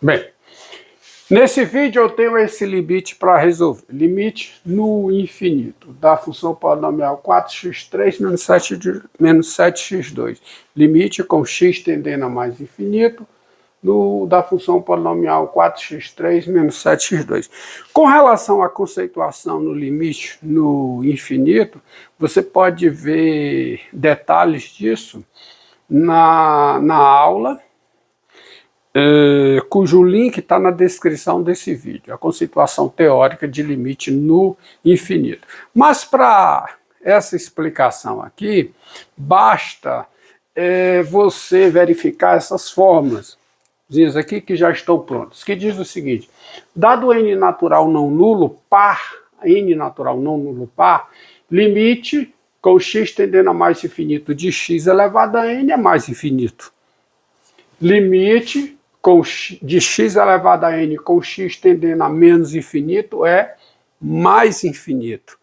Bem, nesse vídeo eu tenho esse limite para resolver. Limite no infinito da função polinomial 4x3 menos 7x2. Limite com x tendendo a mais infinito da função polinomial 4x3 menos 7x2. Com relação à conceituação no limite no infinito, você pode ver detalhes disso na aula, cujo link está na descrição desse vídeo, a conceituação teórica de limite no infinito. Mas para essa explicação aqui, basta você verificar essas fórmulas aqui que já estão prontas, que diz o seguinte: dado n natural não nulo par, n natural não nulo par, limite com x tendendo a mais infinito de x elevado a n é mais infinito. Limite de x elevado a n com x tendendo a menos infinito é mais infinito.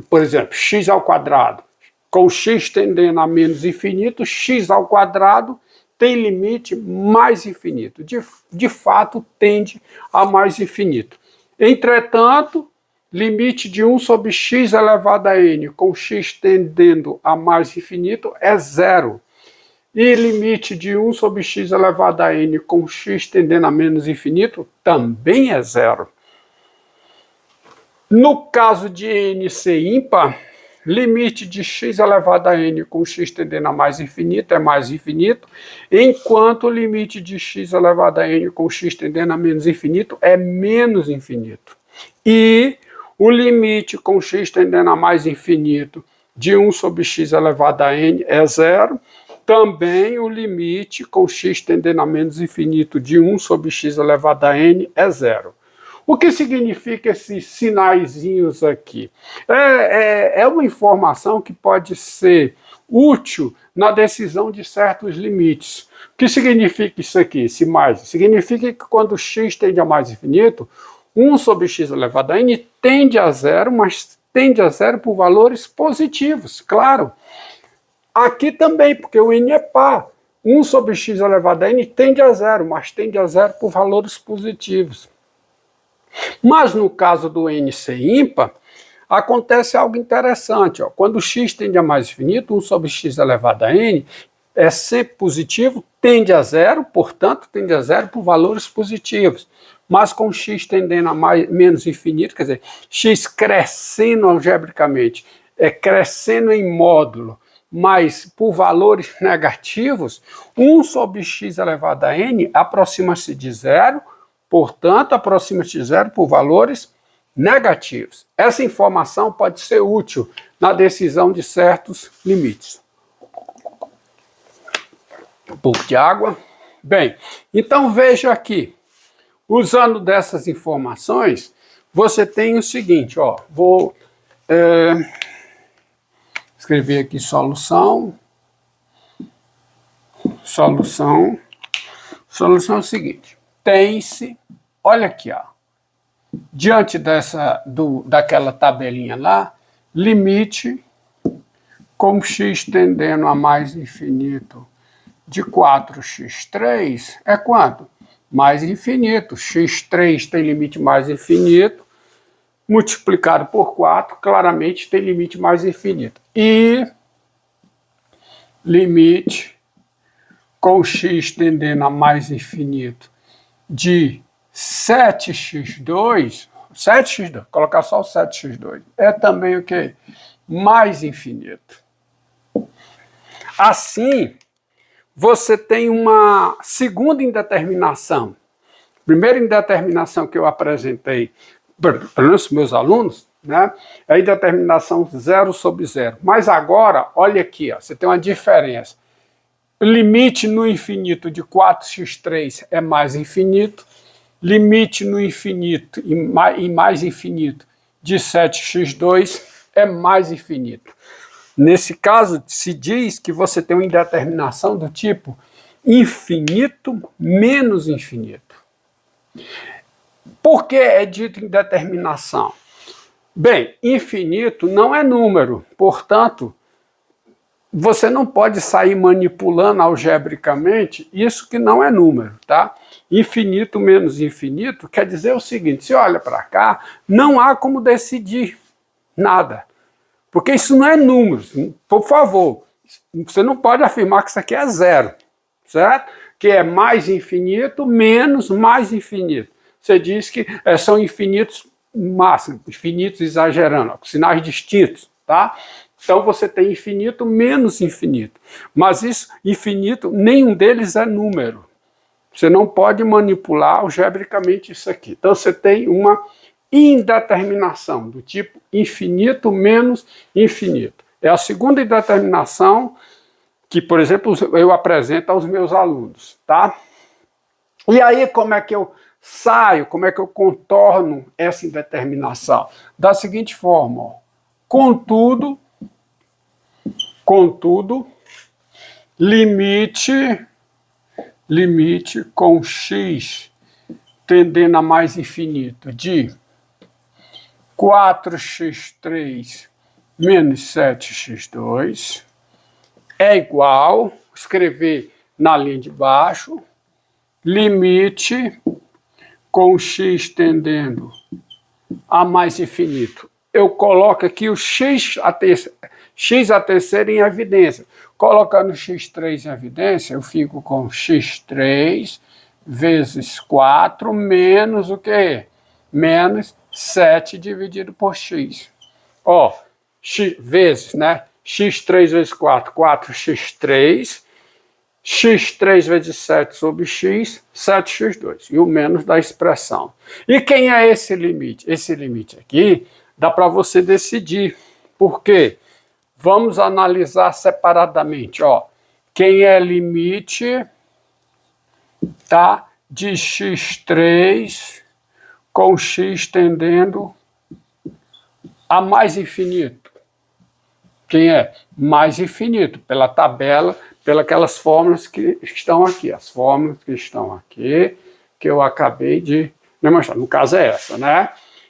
Por exemplo, x ao quadrado com x tendendo a menos infinito, x ao quadrado tem limite mais infinito. De fato, tende a mais infinito. Entretanto, limite de 1 sobre x elevado a n com x tendendo a mais infinito é zero. E limite de 1 sobre x elevado a n com x tendendo a menos infinito também é zero. No caso de n ser ímpar, limite de x elevado a n com x tendendo a mais infinito é mais infinito, enquanto o limite de x elevado a n com x tendendo a menos infinito é menos infinito. E o limite com x tendendo a mais infinito de 1 sobre x elevado a n é zero. Também o limite com x tendendo a menos infinito de 1 sobre x elevado a n é zero. O que significa esses sinaizinhos aqui? É uma informação que pode ser útil na decisão de certos limites. O que significa isso aqui, esse mais? Significa que quando x tende a mais infinito, 1 sobre x elevado a n tende a zero, mas tende a zero por valores positivos, claro. Aqui também, porque o n é par. 1 sobre x elevado a n tende a zero, mas tende a zero por valores positivos. Mas no caso do n ser ímpar, acontece algo interessante. Quando x tende a mais infinito, 1 sobre x elevado a n é sempre positivo, tende a zero, portanto, tende a zero por valores positivos. Mas com x tendendo a menos infinito, quer dizer, x crescendo algebricamente, crescendo em módulo, mas por valores negativos, 1 sobre x elevado a n aproxima-se de zero, portanto, aproxima-se de zero por valores negativos. Essa informação pode ser útil na decisão de certos limites. Um pouco de água. Bem, então veja aqui. Usando dessas informações, você tem o seguinte, vou escrever aqui solução. Solução é o seguinte. Tem-se, olha aqui, diante daquela tabelinha lá, limite com x tendendo a mais infinito de 4x3 é quanto? Mais infinito. x3 tem limite mais infinito, multiplicado por 4, claramente tem limite mais infinito. E limite com x tendendo a mais infinito de 7x2, colocar só o 7x2, é também o quê? Mais infinito. Assim, você tem uma segunda indeterminação. Primeira indeterminação que eu apresentei, pelo menos meus alunos, né, é a indeterminação 0 sobre 0. Mas agora, olha aqui, você tem uma diferença. O limite no infinito de 4x3 é mais infinito, limite no infinito e mais infinito de 7x2 é mais infinito. Nesse caso, se diz que você tem uma indeterminação do tipo infinito menos infinito. Por que é dito indeterminação? Bem, infinito não é número, portanto, você não pode sair manipulando algebricamente isso que não é número, tá? Infinito menos infinito quer dizer o seguinte, se olha para cá, não há como decidir nada, porque isso não é número, por favor, você não pode afirmar que isso aqui é zero, certo? Que é mais infinito menos mais infinito. Você diz que são infinitos máximos, infinitos exagerando, ó, com sinais distintos, tá? Então você tem infinito menos infinito. Mas isso, infinito, nenhum deles é número. Você não pode manipular algebricamente isso aqui. Então você tem uma indeterminação, do tipo infinito menos infinito. É a segunda indeterminação que, por exemplo, eu apresento aos meus alunos, tá? E aí, como é que eu saio, como é que eu contorno essa indeterminação? Da seguinte forma, ó. Contudo, limite com x tendendo a mais infinito de 4x3 menos 7x2 é igual, escrever na linha de baixo, limite com x tendendo a mais infinito. Eu coloco aqui o x a terceira em evidência. Colocando x3 em evidência, eu fico com x3 vezes 4 menos o quê? Menos 7 dividido por x. Ó, x vezes, né? x3 vezes 4, 4x3. x3 vezes 7 sobre x, 7x2. E o menos da expressão. E quem é esse limite? Esse limite aqui dá para você decidir. Por quê? Vamos analisar separadamente. Ó. Quem é limite, tá, de x3 com x tendendo a mais infinito? Quem é? Mais infinito, pela tabela, pelas aquelas fórmulas que estão aqui. As fórmulas que estão aqui, que eu acabei de demonstrar. No caso é essa, né?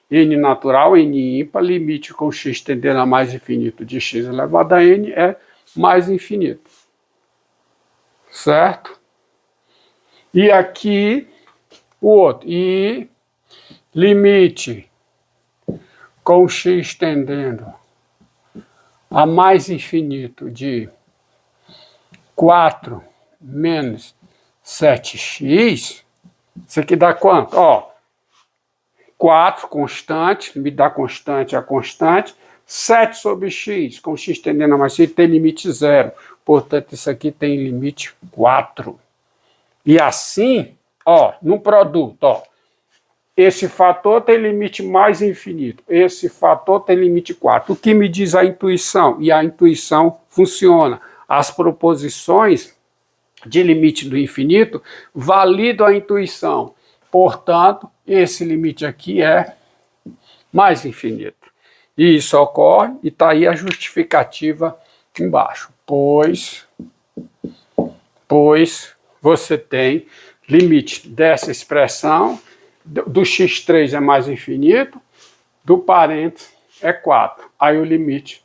N natural, N ímpar, limite com x tendendo a mais infinito de x elevado a n é mais infinito. Certo? E aqui o outro. E limite com x tendendo a mais infinito de 4 menos 7x, isso aqui dá quanto? Ó, 4 constante, me dá constante a constante, 7 sobre x, com x tendendo a mais infinito, tem limite 0. Portanto, isso aqui tem limite 4. E assim, ó, no produto, ó, esse fator tem limite mais infinito, esse fator tem limite 4. O que me diz a intuição? E a intuição funciona. As proposições de limite do infinito validam a intuição. Portanto, esse limite aqui é mais infinito. E isso ocorre, e está aí a justificativa embaixo. Pois você tem limite dessa expressão, do x3 é mais infinito, do parênteses é 4. Aí o limite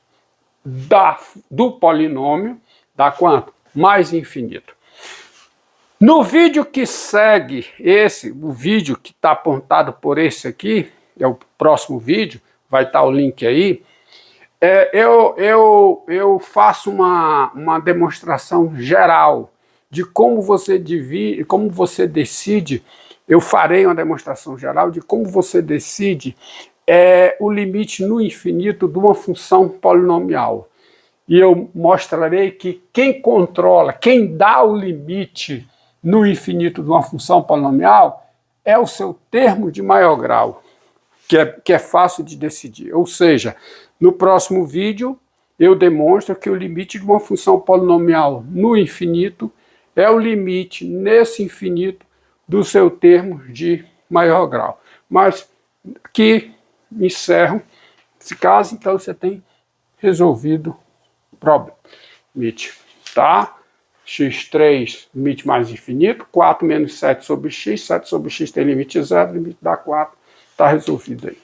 do polinômio dá quanto? Mais infinito. No vídeo que segue esse, o vídeo que está apontado por esse aqui, é o próximo vídeo, vai estar o link aí, eu faço uma demonstração geral de como você divide, como você decide. Eu farei uma demonstração geral de como você decide o limite no infinito de uma função polinomial. E eu mostrarei que quem controla, quem dá o limite no infinito de uma função polinomial é o seu termo de maior grau, que é fácil de decidir. Ou seja, no próximo vídeo eu demonstro que o limite de uma função polinomial no infinito é o limite nesse infinito do seu termo de maior grau. Mas que encerro esse caso, então você tem resolvido o problema. Limite, tá? x3, limite mais infinito, 4 menos 7 sobre x, 7 sobre x tem limite 0, limite dá 4, está resolvido aí.